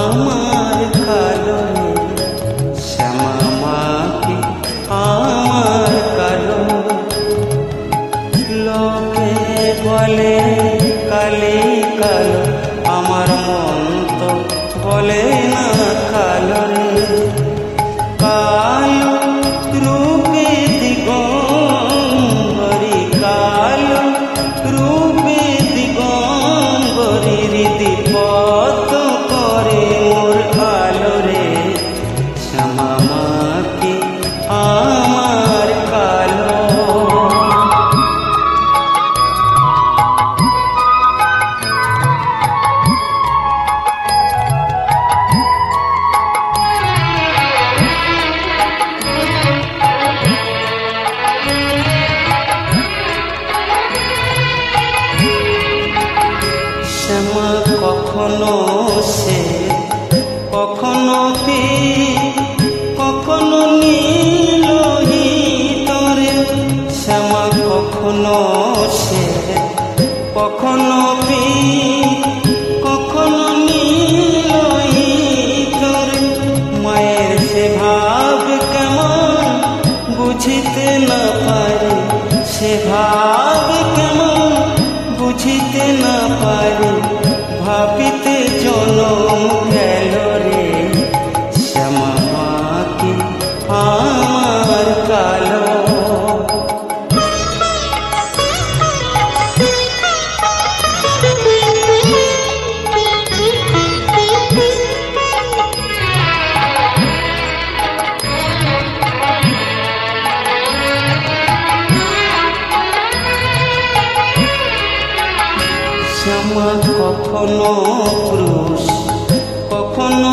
আমার কালো রে, শ্যামা মাকে আমার কালো। লোকে বলে কালি কালো, আমার মন তো বলে না কালো রে। কালো রূপে দিগম্বরী, কালো রূপে দিগম্বরী, হৃদিপদ করে মোর আলো রে, শ্যামা মাকে আমার কালো। শ্যামা কখনো সে, কখনো কখনো নীলহিতরে, শ্যামা কখনো সে, কখনো কখনো নীলহিতরে। মায়ের সে ভাব কেমন বুঝিতে না পারে, সে ভাব কেমন বুঝিতে না পারে, ভাবিতে জনম গেল রে, শ্যামা মাকে আমার কালো। শ্যামা কখনো পুরুষ, কখনো